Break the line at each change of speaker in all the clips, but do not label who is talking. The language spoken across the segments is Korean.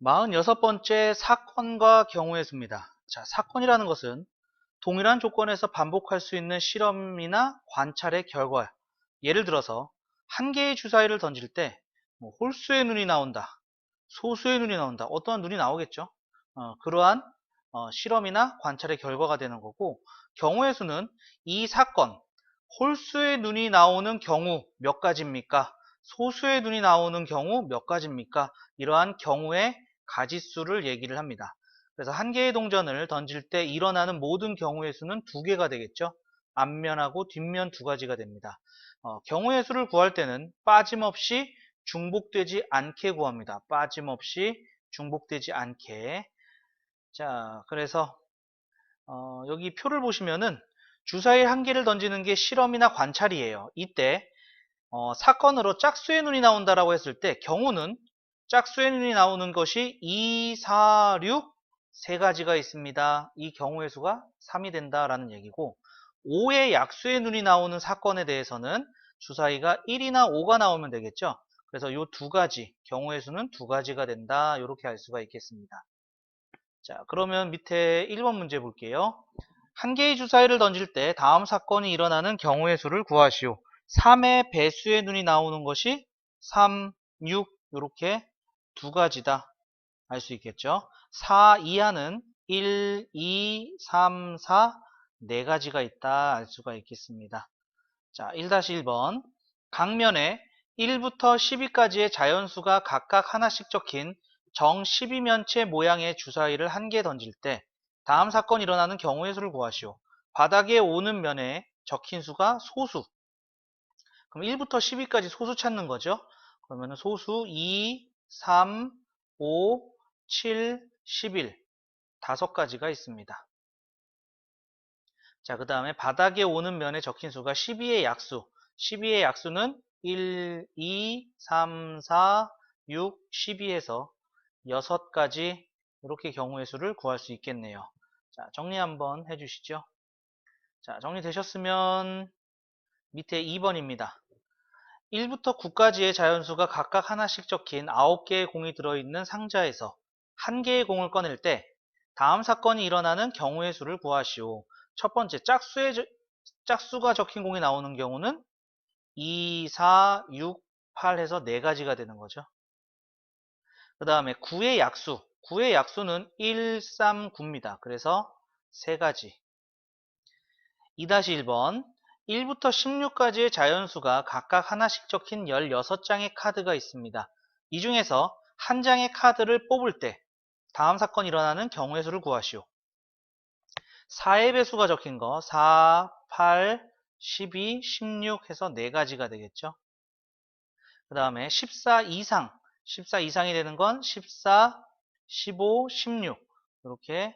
46번째 사건과 경우의 수입니다. 자, 사건이라는 것은 동일한 조건에서 반복할 수 있는 실험이나 관찰의 결과. 예를 들어서 한 개의 주사위를 던질 때 홀수의 눈이 나온다, 소수의 눈이 나온다, 어떠한 눈이 나오겠죠. 그러한 실험이나 관찰의 결과가 되는 거고, 경우의 수는 이 사건, 홀수의 눈이 나오는 경우 몇 가지입니까? 소수의 눈이 나오는 경우 몇 가지입니까? 이러한 경우의 가지수를 얘기를 합니다. 그래서 한 개의 동전을 던질 때 일어나는 모든 경우의 수는 두 개가 되겠죠. 앞면하고 뒷면 두 가지가 됩니다. 경우의 수를 구할 때는 빠짐없이 중복되지 않게 구합니다. 빠짐없이 중복되지 않게. 자, 그래서 여기 표를 보시면은 주사위 한 개를 던지는 게 실험이나 관찰이에요. 이때 사건으로 짝수의 눈이 나온다라고 했을 때 경우는 짝수의 눈이 나오는 것이 2, 4, 6 세 가지가 있습니다. 이 경우의 수가 3이 된다라는 얘기고, 5의 약수의 눈이 나오는 사건에 대해서는 주사위가 1이나 5가 나오면 되겠죠. 그래서 이 두 가지, 경우의 수는 두 가지가 된다. 이렇게 알 수가 있겠습니다. 자, 그러면 밑에 1번 문제 볼게요. 한 개의 주사위를 던질 때 다음 사건이 일어나는 경우의 수를 구하시오. 3의 배수의 눈이 나오는 것이 3, 6 이렇게 두 가지다. 알 수 있겠죠. 4 이하는 1, 2, 3, 4 네 가지가 있다. 알 수가 있겠습니다. 자, 1-1번. 각면에 1부터 12까지의 자연수가 각각 하나씩 적힌 정 12면체 모양의 주사위를 한 개 던질 때 다음 사건이 일어나는 경우의 수를 구하시오. 바닥에 오는 면에 적힌 수가 소수. 그럼 1부터 12까지 소수 찾는 거죠. 그러면 소수 2, 3, 5, 7, 11 다섯 가지가 있습니다. 자, 그 다음에 바닥에 오는 면에 적힌 수가 12의 약수. 12의 약수는 1, 2, 3, 4, 6, 12에서 6가지 이렇게 경우의 수를 구할 수 있겠네요. 자, 정리 한번 해주시죠. 자, 정리되셨으면 밑에 2번입니다. 1부터 9까지의 자연수가 각각 하나씩 적힌 9개의 공이 들어있는 상자에서 한 개의 공을 꺼낼 때 다음 사건이 일어나는 경우의 수를 구하시오. 첫 번째, 짝수가 적힌 공이 나오는 경우는 2, 4, 6, 8 해서 4가지가 되는 거죠. 그 다음에 9의 약수. 9의 약수는 1, 3, 9입니다. 그래서 3가지. 2-1번. 1부터 16까지의 자연수가 각각 하나씩 적힌 16장의 카드가 있습니다. 이 중에서 한 장의 카드를 뽑을 때 다음 사건이 일어나는 경우의 수를 구하시오. 4의 배수가 적힌 거 4, 8, 12, 16 해서 4가지가 되겠죠. 그 다음에 14 이상, 14 이상이 되는 건 14, 15, 16 이렇게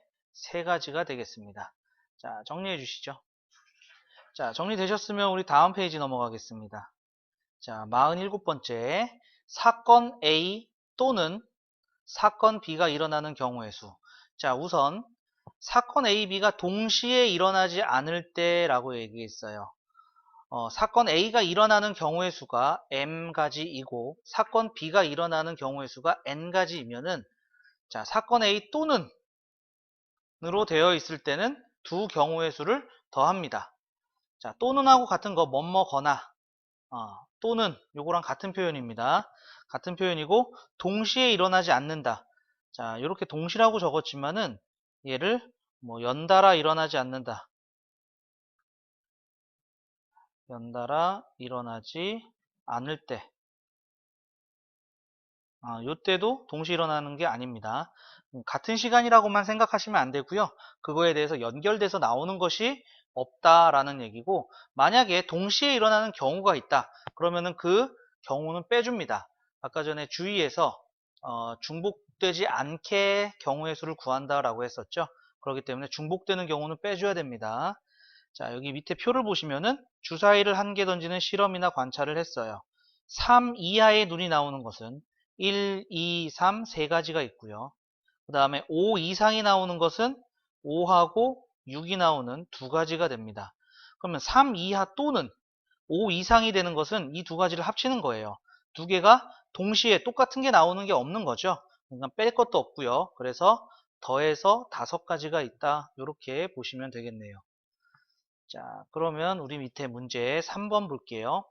3가지가 되겠습니다. 자, 정리해 주시죠. 자, 정리되셨으면 우리 다음 페이지 넘어가겠습니다. 자, 47번째. 사건 A 또는 사건 B가 일어나는 경우의 수. 자, 우선 사건 A, B가 동시에 일어나지 않을 때라고 얘기했어요. 사건 A가 일어나는 경우의 수가 M가지이고 사건 B가 일어나는 경우의 수가 N가지이면은 자, 사건 A 또는 으로 되어 있을 때는 두 경우의 수를 더합니다. 자, 또는하고 같은 거 뭐뭐거나 또는 요거랑 같은 표현입니다. 같은 표현이고 동시에 일어나지 않는다. 자, 이렇게 동시라고 적었지만은 얘를 뭐 연달아 일어나지 않는다. 연달아 일어나지 않을 때. 요때도 동시에 일어나는 게 아닙니다. 같은 시간이라고만 생각하시면 안 되고요. 그거에 대해서 연결돼서 나오는 것이 없다라는 얘기고, 만약에 동시에 일어나는 경우가 있다. 그러면은 그 경우는 빼줍니다. 아까 전에 주의에서 중복되지 않게 경우의 수를 구한다라고 했었죠. 그렇기 때문에 중복되는 경우는 빼줘야 됩니다. 자, 여기 밑에 표를 보시면은 주사위를 한 개 던지는 실험이나 관찰을 했어요. 3 이하의 눈이 나오는 것은 1, 2, 3 3가지가 있고요. 그 다음에 5 이상이 나오는 것은 5하고 6이 나오는 2가지가 됩니다. 그러면 3 이하 또는 5 이상이 되는 것은 이 두 가지를 합치는 거예요. 두 개가 동시에 똑같은 게 나오는 게 없는 거죠. 그러니까 뺄 것도 없고요. 그래서 더해서 5가지가 있다. 이렇게 보시면 되겠네요. 자, 그러면 우리 밑에 문제 3번 볼게요.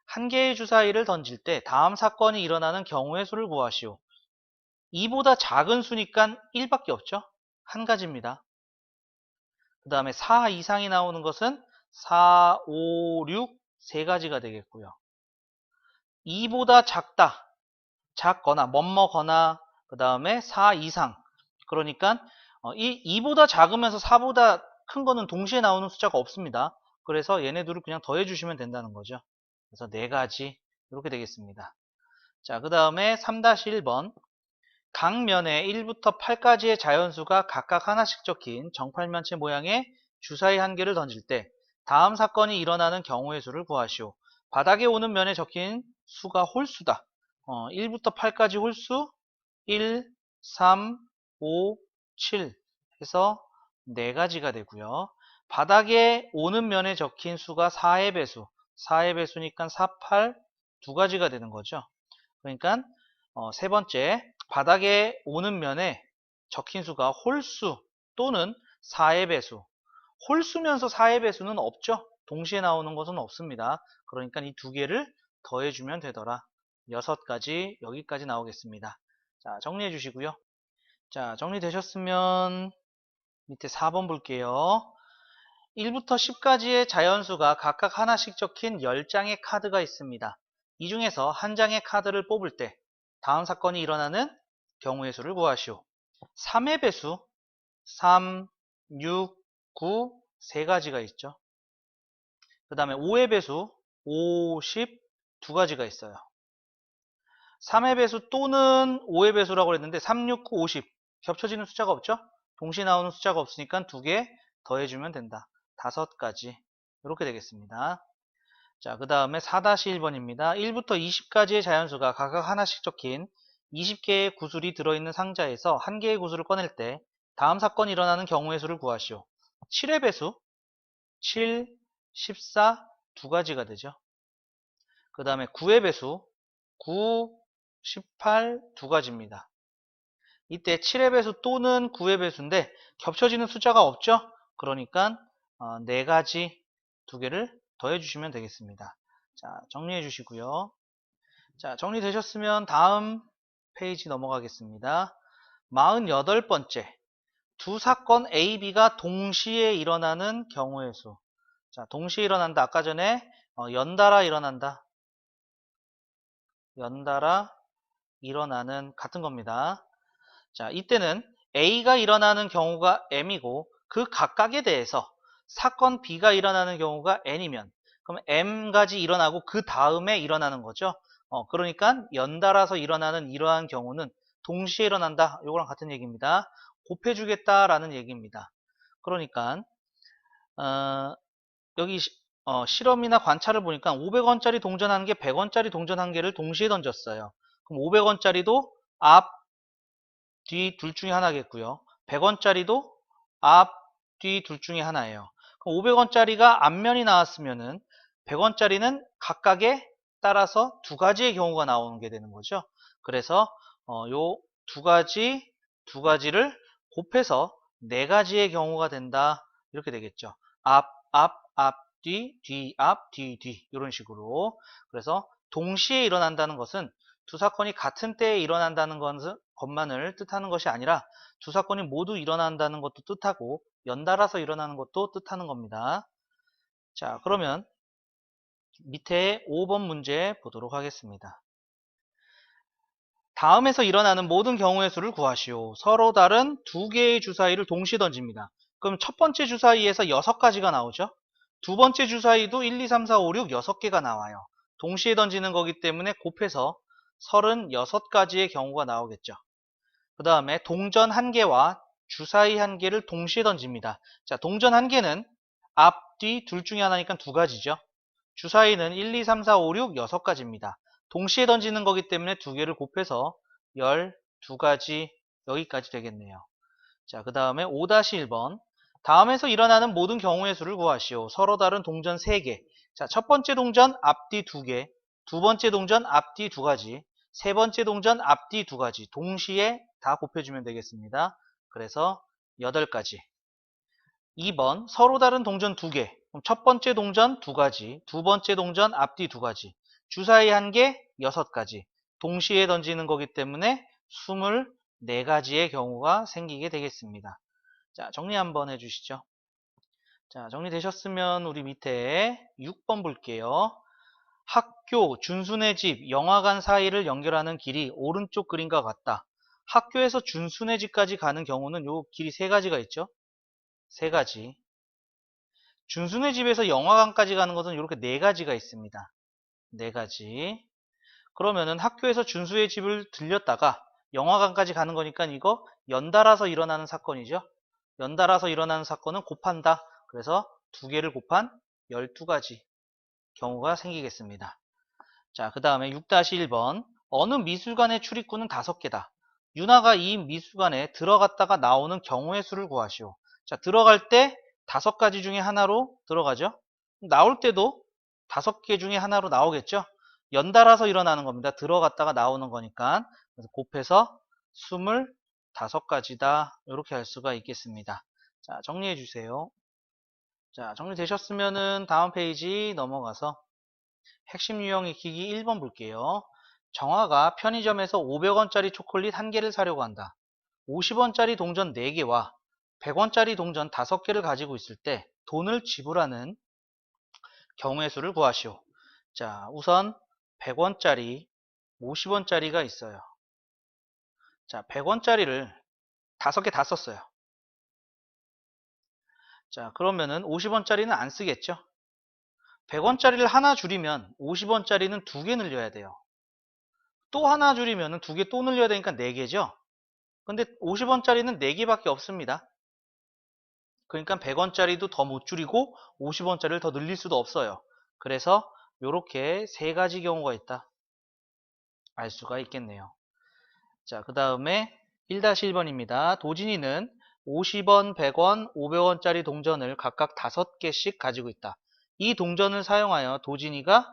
한 개의 주사위를 던질 때 다음 사건이 일어나는 경우의 수를 구하시오. 2보다 작은 수니까 1밖에 없죠. 한 가지입니다. 그 다음에 4 이상이 나오는 것은 4, 5, 6, 세 가지가 되겠고요. 2보다 작거나 뭐뭐거나 그 다음에 4 이상. 그러니까 이 2보다 작으면서 4보다 큰 거는 동시에 나오는 숫자가 없습니다. 그래서 얘네들을 그냥 더해 주시면 된다는 거죠. 그래서 네 가지 이렇게 되겠습니다. 자, 그 다음에 3-1번. 각 면에 1부터 8까지의 자연수가 각각 하나씩 적힌 정팔면체 모양의 주사위 한 개를 던질 때 다음 사건이 일어나는 경우의 수를 구하시오. 바닥에 오는 면에 적힌 수가 홀수다. 1부터 8까지 홀수 1, 3, 5, 7 해서 4가지가 되고요. 바닥에 오는 면에 적힌 수가 4의 배수, 4의 배수니까 4, 8 2가지가 되는 거죠. 그러니까 세 번째, 바닥에 오는 면에 적힌 수가 홀수 또는 4의 배수. 홀수면서 4의 배수는 없죠. 동시에 나오는 것은 없습니다. 그러니까 이 두 개를 더해주면 되더라. 6가지 여기까지 나오겠습니다. 자, 정리해 주시고요. 자, 정리되셨으면 밑에 4번 볼게요. 1부터 10까지의 자연수가 각각 하나씩 적힌 10장의 카드가 있습니다. 이 중에서 한 장의 카드를 뽑을 때 다음 사건이 일어나는 경우의 수를 구하시오. 3의 배수 3, 6, 9 세 가지가 있죠. 그 다음에 5의 배수 5, 10 2가지가 있어요. 3의 배수 또는 5의 배수라고 했는데 3, 6, 9, 50 겹쳐지는 숫자가 없죠? 동시에 나오는 숫자가 없으니까 2개 더해주면 된다. 5가지 이렇게 되겠습니다. 자, 그 다음에 4-1번입니다. 1부터 20까지의 자연수가 각각 하나씩 적힌 20개의 구슬이 들어있는 상자에서 한 개의 구슬을 꺼낼 때 다음 사건이 일어나는 경우의 수를 구하시오. 7의 배수 7, 14 2가지가 되죠. 그 다음에 9의 배수 9, 18 2가지입니다. 이때 7의 배수 또는 9의 배수인데 겹쳐지는 숫자가 없죠? 그러니까 4가지 2개를 더해주시면 되겠습니다. 자, 정리해 주시고요. 자, 정리되셨으면 다음 페이지 넘어가겠습니다. 48번째. 두 사건 A, B가 동시에 일어나는 경우의 수. 자, 동시에 일어난다. 아까 전에 연달아 일어난다. 연달아 일어나는 같은 겁니다. 자, 이때는 A가 일어나는 경우가 M이고 그 각각에 대해서 사건 B가 일어나는 경우가 N이면 그럼 M까지 일어나고 그 다음에 일어나는 거죠. 그러니까 연달아서 일어나는 이러한 경우는 동시에 일어난다. 이거랑 같은 얘기입니다. 곱해주겠다라는 얘기입니다. 그러니까 여기 실험이나 관찰을 보니까 500원짜리 동전 한 개, 100원짜리 동전 한 개를 동시에 던졌어요. 그럼 500원짜리도 앞, 뒤 둘 중에 하나겠고요. 100원짜리도 앞, 뒤 둘 중에 하나예요. 그럼 500원짜리가 앞면이 나왔으면은 100원짜리는 각각에 따라서 2가지의 경우가 나오는 게 되는 거죠. 그래서 요 2가지를 곱해서 4가지의 경우가 된다. 이렇게 되겠죠. 앞, 뒤, 앞, 뒤 이런 식으로. 그래서 동시에 일어난다는 것은 두 사건이 같은 때에 일어난다는 것만을 뜻하는 것이 아니라 두 사건이 모두 일어난다는 것도 뜻하고 연달아서 일어나는 것도 뜻하는 겁니다. 자, 그러면 밑에 5번 문제 보도록 하겠습니다. 다음에서 일어나는 모든 경우의 수를 구하시오. 서로 다른 2개의 주사위를 동시에 던집니다. 그럼 첫 번째 주사위에서 6가지가 나오죠. 두 번째 주사위도 1, 2, 3, 4, 5, 6 6개가 나와요. 동시에 던지는 거기 때문에 곱해서 36가지의 경우가 나오겠죠. 그 다음에 동전 1개와 주사위 1개를 동시에 던집니다. 자, 동전 1개는 앞, 뒤 둘 중에 하나니까 2가지죠. 주사위는 1, 2, 3, 4, 5, 6 6가지입니다. 동시에 던지는 거기 때문에 2개를 곱해서 12가지 여기까지 되겠네요. 자, 그 다음에 5-1번. 다음에서 일어나는 모든 경우의 수를 구하시오. 서로 다른 동전 3개. 자, 첫 번째 동전 앞뒤 2개, 두 번째 동전 앞뒤 두 가지, 세 번째 동전 앞뒤 두 가지 동시에 다 곱해주면 되겠습니다. 그래서 8가지. 2번 서로 다른 동전 두 개. 그럼 첫 번째 동전 두 가지, 두 번째 동전 앞뒤 두 가지, 주사위 한 개, 6가지. 동시에 던지는 거기 때문에 24가지의 경우가 생기게 되겠습니다. 자, 정리 한번 해주시죠. 자, 정리되셨으면 우리 밑에 6번 볼게요. 학교, 준순의 집, 영화관 사이를 연결하는 길이 오른쪽 그림과 같다. 학교에서 준순의 집까지 가는 경우는 요 길이 3가지가 있죠. 3가지. 준순의 집에서 영화관까지 가는 것은 이렇게 4가지가 있습니다. 4가지. 그러면은 학교에서 준수의 집을 들렸다가 영화관까지 가는 거니까 이거 연달아서 일어나는 사건이죠. 연달아서 일어나는 사건은 곱한다. 그래서 2개를 곱한 12가지 경우가 생기겠습니다. 자, 그 다음에 6-1번. 어느 미술관의 출입구는 5개다. 유나가 이 미술관에 들어갔다가 나오는 경우의 수를 구하시오. 자, 들어갈 때 5가지 중에 하나로 들어가죠. 나올 때도 5개 중에 하나로 나오겠죠. 연달아서 일어나는 겁니다. 들어갔다가 나오는 거니까. 그래서 곱해서 25가지다. 이렇게 할 수가 있겠습니다. 자, 정리해 주세요. 자, 정리되셨으면은 다음 페이지 넘어가서 핵심 유형 익히기 1번 볼게요. 정화가 편의점에서 500원짜리 초콜릿 1개를 사려고 한다. 50원짜리 동전 4개와 100원짜리 동전 5개를 가지고 있을 때 돈을 지불하는 경우의 수를 구하시오. 자, 우선 100원짜리, 50원짜리가 있어요. 자, 100원짜리를 5개 다 썼어요. 자, 그러면은 50원짜리는 안 쓰겠죠? 100원짜리를 하나 줄이면 50원짜리는 2개 늘려야 돼요. 또 하나 줄이면 2개 또 늘려야 되니까 4개죠? 근데 50원짜리는 4개밖에 없습니다. 그러니까 100원짜리도 더 못 줄이고 50원짜리를 더 늘릴 수도 없어요. 그래서 이렇게 3가지 경우가 있다. 알 수가 있겠네요. 자, 그 다음에 1-1번입니다. 도진이는 50원, 100원, 500원짜리 동전을 각각 5개씩 가지고 있다. 이 동전을 사용하여 도진이가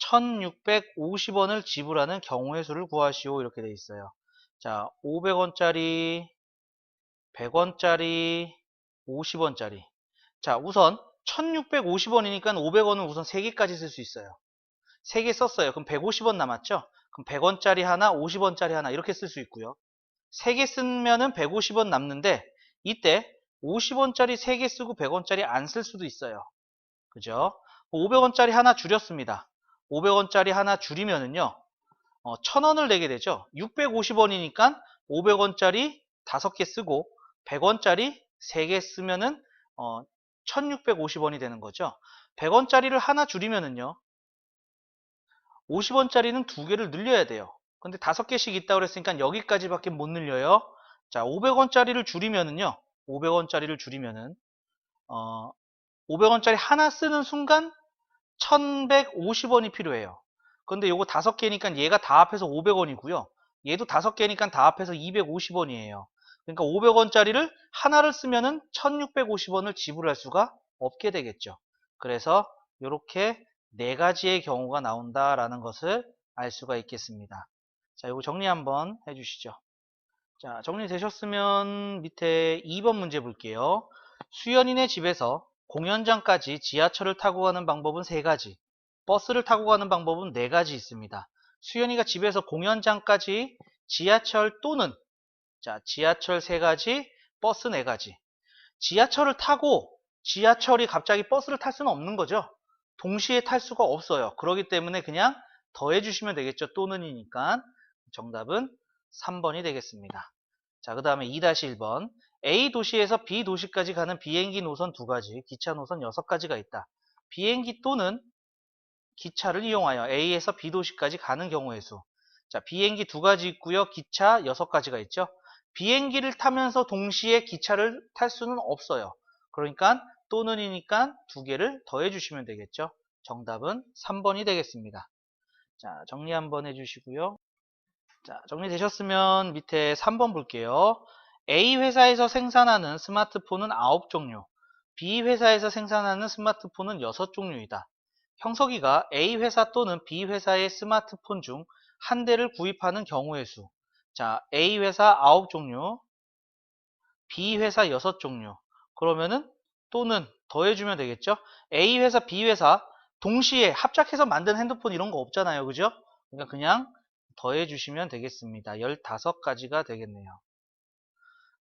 1650원을 지불하는 경우의 수를 구하시오. 이렇게 되어 있어요. 자, 500원짜리, 100원짜리, 50원짜리. 자, 우선 1650원이니까 500원은 우선 3개까지 쓸 수 있어요. 3개 썼어요. 그럼 150원 남았죠? 그럼 100원짜리 하나, 50원짜리 하나 이렇게 쓸 수 있고요. 3개 쓰면은 150원 남는데 이때 50원짜리 3개 쓰고 100원짜리 안 쓸 수도 있어요. 그죠? 500원짜리 하나 줄였습니다. 500원짜리 하나 줄이면은요. 1000원을 내게 되죠. 650원이니까 500원짜리 5개 쓰고 100원짜리 3개 쓰면은 1650원이 되는 거죠. 100원짜리를 하나 줄이면은요. 50원짜리는 2개를 늘려야 돼요. 근데 5개씩 있다고 그랬으니까 여기까지밖에 못 늘려요. 자, 500원짜리를 줄이면은요. 500원짜리를 줄이면은 500원짜리 하나 쓰는 순간 1150원이 필요해요. 근데 요거 5개니까 얘가 다 합해서 500원이고요. 얘도 5개니까 다 합해서 250원이에요. 그러니까 500원짜리를 하나를 쓰면은 1650원을 지불할 수가 없게 되겠죠. 그래서 이렇게 4가지의 경우가 나온다라는 것을 알 수가 있겠습니다. 자, 이거 정리 한번 해주시죠. 자, 정리되셨으면 밑에 2번 문제 볼게요. 수연이네 집에서 공연장까지 지하철을 타고 가는 방법은 3가지, 버스를 타고 가는 방법은 4가지 있습니다. 수연이가 집에서 공연장까지 지하철 또는 자, 지하철 3가지, 버스 4가지. 지하철을 타고 지하철이 갑자기 버스를 탈 수는 없는 거죠. 동시에 탈 수가 없어요. 그렇기 때문에 그냥 더해 주시면 되겠죠. 또는이니까. 정답은 3번이 되겠습니다. 자, 그 다음에 2-1번. A 도시에서 B 도시까지 가는 비행기 노선 2가지, 기차 노선 6가지가 있다. 비행기 또는 기차를 이용하여 A에서 B 도시까지 가는 경우의 수. 자, 비행기 2가지 있고요. 기차 6가지가 있죠. 비행기를 타면서 동시에 기차를 탈 수는 없어요. 그러니까 또는이니까 2개를 더해 주시면 되겠죠. 정답은 3번이 되겠습니다. 자, 정리 한번 해주시고요. 자, 정리되셨으면 밑에 3번 볼게요. A 회사에서 생산하는 스마트폰은 9종류, B 회사에서 생산하는 스마트폰은 6종류이다. 형석이가 A 회사 또는 B 회사의 스마트폰 중 한 대를 구입하는 경우의 수. 자, A 회사 9종류, B 회사 6종류. 그러면은 또는 더해주면 되겠죠? A 회사, B 회사 동시에 합작해서 만든 핸드폰 이런 거 없잖아요. 그죠? 그러니까 그냥 더해주시면 되겠습니다. 15가지가 되겠네요.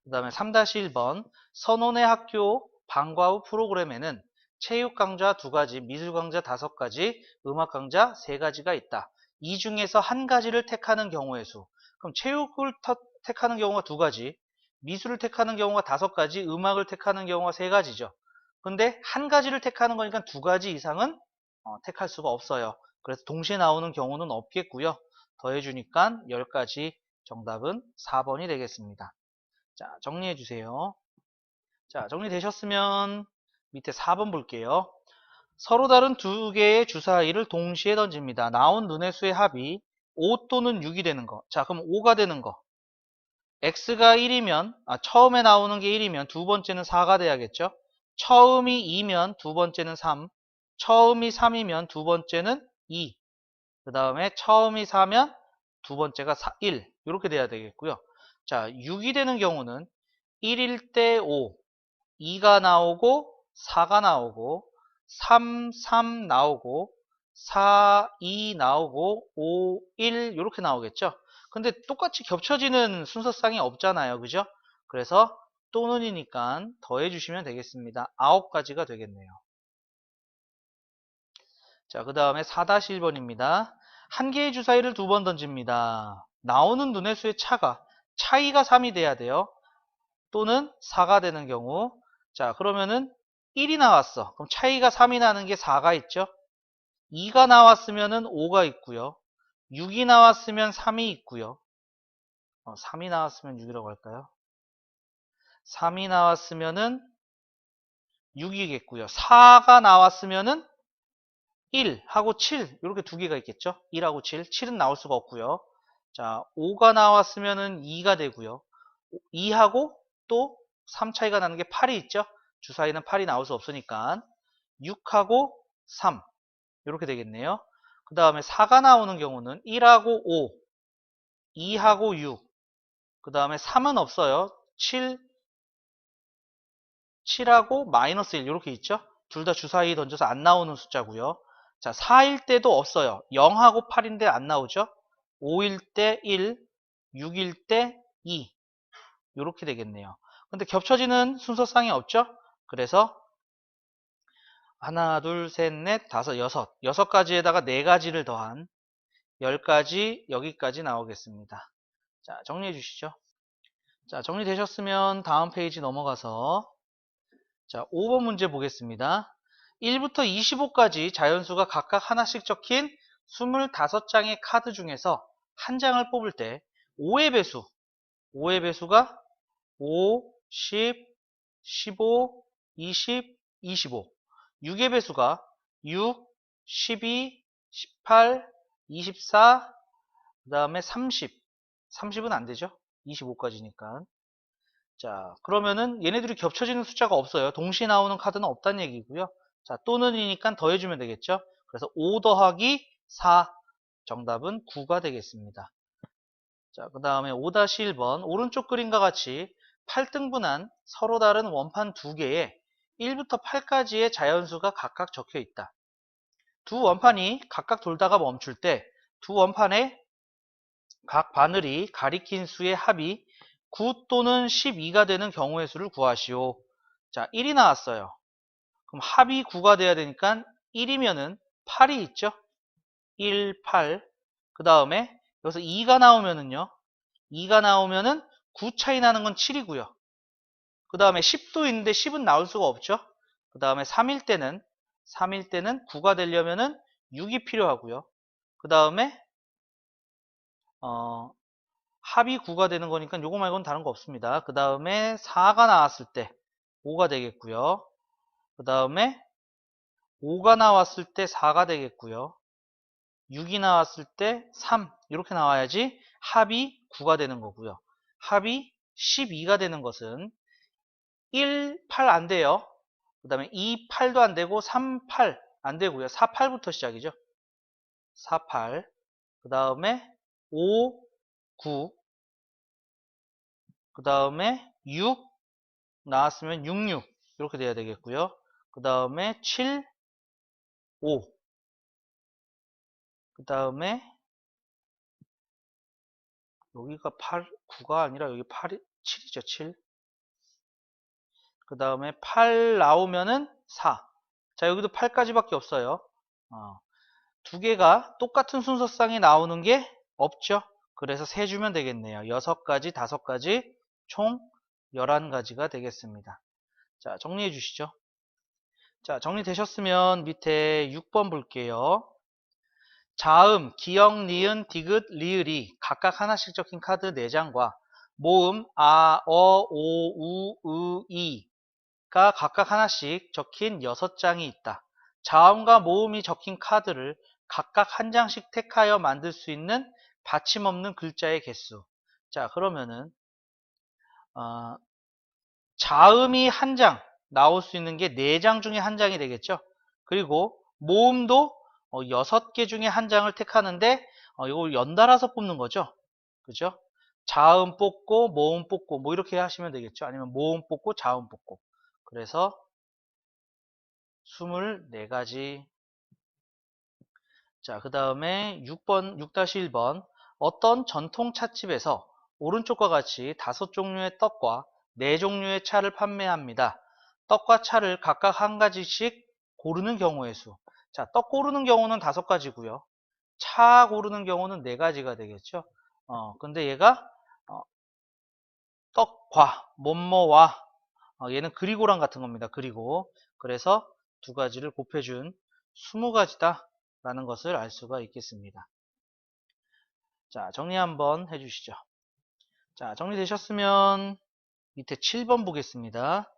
그 다음에 3-1번 선원의 학교 방과 후 프로그램에는 체육 강좌 2가지, 미술 강좌 5가지, 음악 강좌 3가지가 있다. 이 중에서 한 가지를 택하는 경우의 수. 그럼 체육을 택하는 경우가 2가지, 미술을 택하는 경우가 5가지, 음악을 택하는 경우가 3가지죠. 근데 한 가지를 택하는 거니까 2가지 이상은 택할 수가 없어요. 그래서 동시에 나오는 경우는 없겠고요. 더해주니까 10가지, 정답은 4번이 되겠습니다. 자, 정리해 주세요. 자, 정리되셨으면 밑에 4번 볼게요. 서로 다른 두 개의 주사위를 동시에 던집니다. 나온 눈의 수의 합이 5 또는 6이 되는 거. 자, 그럼 5가 되는 거. x가 1이면, 처음에 나오는 게 1이면 두 번째는 4가 돼야겠죠? 처음이 2면 두 번째는 3, 처음이 3이면 두 번째는 2, 그 다음에 처음이 4면 두 번째가 1, 이렇게 돼야 되겠고요. 자, 6이 되는 경우는 1일 때 5, 2가 나오고 4가 나오고 3, 3 나오고 4, 2 나오고 5, 1 이렇게 나오겠죠. 근데 똑같이 겹쳐지는 순서상이 없잖아요. 그죠? 그래서 또는이니까 더해주시면 되겠습니다. 9가지가 되겠네요. 자, 그 다음에 4-1번입니다. 한 개의 주사위를 2번 던집니다. 나오는 눈의 수의 차이가 3이 돼야 돼요. 또는 4가 되는 경우. 자, 그러면은 1이 나왔어. 그럼 차이가 3이 나는 게 4가 있죠. 2가 나왔으면은 5가 있고요. 6이 나왔으면 3이 있고요. 3이 나왔으면 6이라고 할까요? 3이 나왔으면은 6이겠고요. 4가 나왔으면은 1하고 7 이렇게 두 개가 있겠죠. 1하고 7, 7은 나올 수가 없고요. 자, 5가 나왔으면은 2가 되고요. 2하고 또 3 차이가 나는 게 8이 있죠. 주사위는 8이 나올 수 없으니까 6하고 3 이렇게 되겠네요. 그 다음에 4가 나오는 경우는 1하고 5, 2하고 6, 그 다음에 3은 없어요. 7하고 마이너스 1 이렇게 있죠. 둘 다 주사위 던져서 안 나오는 숫자고요. 자, 4일 때도 없어요. 0하고 8인데 안 나오죠. 5일 때 1, 6일 때 2 이렇게 되겠네요. 근데 겹쳐지는 순서상이 없죠. 그래서 하나, 둘, 셋, 넷, 다섯, 여섯 가지에다가 4가지를 더한 10가지 여기까지 나오겠습니다. 자, 정리해 주시죠. 자, 정리되셨으면 다음 페이지 넘어가서 자, 5번 문제 보겠습니다. 1부터 25까지 자연수가 각각 하나씩 적힌 25장의 카드 중에서 한 장을 뽑을 때 5의 배수가 5, 10, 15, 20, 25. 6의 배수가 6, 12, 18, 24, 그 다음에 30. 30은 안 되죠? 25까지니까. 자, 그러면은 얘네들이 겹쳐지는 숫자가 없어요. 동시에 나오는 카드는 없다는 얘기고요. 자, 또는이니까 더해주면 되겠죠? 그래서 5 더하기 4. 정답은 9가 되겠습니다. 자, 그 다음에 5-1번. 오른쪽 그림과 같이 8등분한 서로 다른 원판 2개에 1부터 8까지의 자연수가 각각 적혀 있다. 두 원판이 각각 돌다가 멈출 때 두 원판의 각 바늘이 가리킨 수의 합이 9 또는 12가 되는 경우의 수를 구하시오. 자, 1이 나왔어요. 그럼 합이 9가 돼야 되니까 1이면은 8이 있죠? 1, 8. 그 다음에 여기서 2가 나오면은요. 2가 나오면은 9 차이 나는 건 7이고요. 그 다음에 10도 있는데 10은 나올 수가 없죠? 그 다음에 3일 때는 9가 되려면은 6이 필요하고요. 그 다음에 합이 9가 되는 거니까 요거 말고는 다른 거 없습니다. 그 다음에 4가 나왔을 때 5가 되겠고요. 그 다음에 5가 나왔을 때 4가 되겠고요. 6이 나왔을 때 3 이렇게 나와야지 합이 9가 되는 거고요. 합이 12가 되는 것은 1, 8 안 돼요. 그 다음에 2, 8도 안 되고 3, 8 안 되고요. 4, 8부터 시작이죠. 4, 8. 그 다음에 5, 9. 그 다음에 6 나왔으면 6, 6. 이렇게 돼야 되겠고요. 그 다음에 7, 5. 그 다음에 여기가 8, 9가 아니라 여기 8, 7이죠. 7. 그 다음에 8 나오면은 4. 자, 여기도 8까지밖에 없어요. 두 개가 똑같은 순서상에 나오는 게 없죠. 그래서 세 주면 되겠네요. 6가지, 5가지, 총 11가지가 되겠습니다. 자, 정리해 주시죠. 자, 정리되셨으면 밑에 6번 볼게요. 자음, 기역, 니은, 디귿, 리을이 각각 하나씩 적힌 카드 4장과 모음, 아, 어, 오, 우, 이 가 각각 하나씩 적힌 6장이 있다. 자음과 모음이 적힌 카드를 각각 한 장씩 택하여 만들 수 있는 받침 없는 글자의 개수. 자, 그러면은 자음이 한 장 나올 수 있는 게 4장 중에 한 장이 되겠죠. 그리고 모음도 6개 중에 한 장을 택하는데 이걸 연달아서 뽑는 거죠. 그죠? 자음 뽑고 모음 뽑고 뭐 이렇게 하시면 되겠죠. 아니면 모음 뽑고 자음 뽑고. 그래서 24가지. 자, 그 다음에 6번, 6-1번. 어떤 전통 찻집에서 오른쪽과 같이 5종류의 떡과 4종류의 차를 판매합니다. 떡과 차를 각각 한 가지씩 고르는 경우의 수. 자, 떡 고르는 경우는 5가지고요. 차 고르는 경우는 4가지가 되겠죠. 근데 얘가 떡과 뭐뭐와 얘는 그리고랑 같은 겁니다. 그리고 그래서 2가지를 곱해준 20가지다 라는 것을 알 수가 있겠습니다. 자, 정리 한번 해주시죠. 자, 정리되셨으면 밑에 7번 보겠습니다.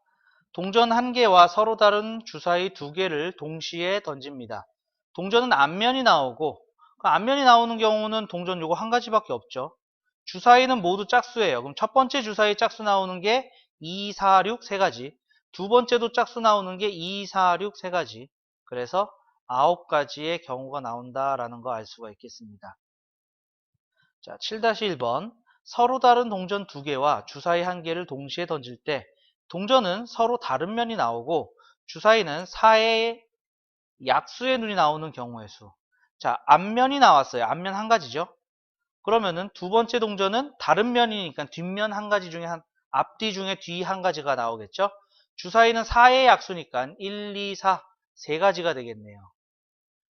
동전 1개와 서로 다른 주사위 2개를 동시에 던집니다. 동전은 앞면이 나오고 그 앞면이 나오는 경우는 동전 요거 한 가지밖에 없죠. 주사위는 모두 짝수예요. 그럼 첫 번째 주사위 짝수 나오는 게 2, 4, 6 3가지. 두 번째도 짝수 나오는 게 2, 4, 6 3가지. 그래서 9가지의 경우가 나온다라는 거 알 수가 있겠습니다. 자, 7-1번. 서로 다른 동전 2개와 주사위 1개를 동시에 던질 때 동전은 서로 다른 면이 나오고 주사위는 4의 약수의 눈이 나오는 경우의 수. 자, 앞면이 나왔어요. 앞면 한 가지죠. 그러면은 두 번째 동전은 다른 면이니까 뒷면 한 가지 중에 앞뒤 중에 뒤 한 가지가 나오겠죠. 주사위는 4의 약수니까 1, 2, 4 3가지가 되겠네요.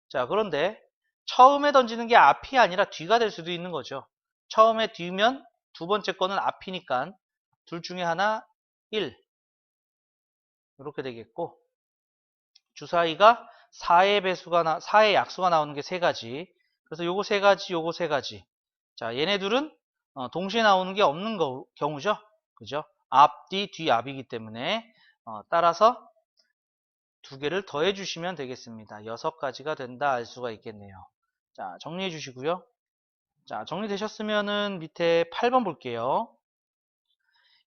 자, 그런데 처음에 던지는 게 앞이 아니라 뒤가 될 수도 있는 거죠. 처음에 뒤면 두 번째 거는 앞이니까 둘 중에 하나 1 이렇게 되겠고 주사위가 4의 약수가 나오는 게 3가지. 그래서 요거 3가지, 요거 3가지. 자, 얘네들은 동시에 나오는 게 없는 경우죠. 그죠? 앞, 뒤, 뒤, 앞이기 때문에 따라서 2개를 더해 주시면 되겠습니다. 6가지가 된다 알 수가 있겠네요. 자, 정리해 주시고요. 자, 정리되셨으면은 밑에 8번 볼게요.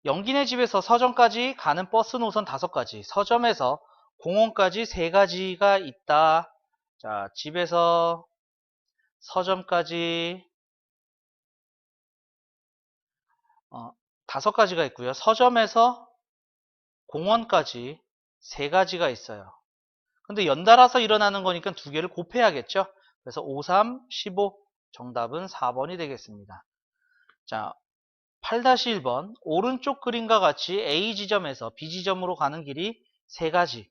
영기네 집에서 서점까지 가는 버스 노선 5가지, 서점에서 공원까지 3가지가 있다. 자, 집에서 서점까지 5가지가 있고요. 서점에서 공원까지 3가지가 있어요. 근데 연달아서 일어나는 거니까 2개를 곱해야겠죠. 그래서 5, 3, 15 정답은 4번이 되겠습니다. 자, 8-1번 오른쪽 그림과 같이 A 지점에서 B 지점으로 가는 길이 3가지,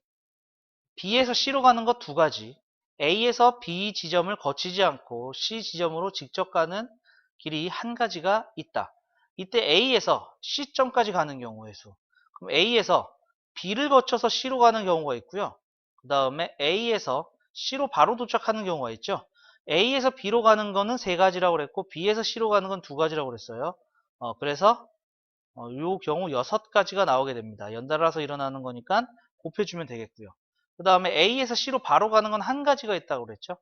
B에서 C로 가는 것 2가지, A에서 B 지점을 거치지 않고 C 지점으로 직접 가는 길이 1가지가 있다. 이때 A에서 C점까지 가는 경우의 수. 그럼 A에서 B를 거쳐서 C로 가는 경우가 있고요. 그 다음에 A에서 C로 바로 도착하는 경우가 있죠. A에서 B로 가는 거는 3가지라고 그랬고 B에서 C로 가는 건 2가지라고 그랬어요. 그래서 이 경우 6가지가 나오게 됩니다. 연달아서 일어나는 거니까 곱해주면 되겠고요. 그 다음에 A에서 C로 바로 가는 건 1가지가 있다고 그랬죠.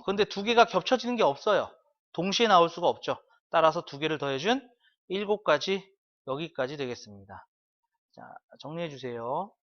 근데 2개가 겹쳐지는 게 없어요. 동시에 나올 수가 없죠. 따라서 2개를 더해준 7가지 여기까지 되겠습니다. 자, 정리해 주세요.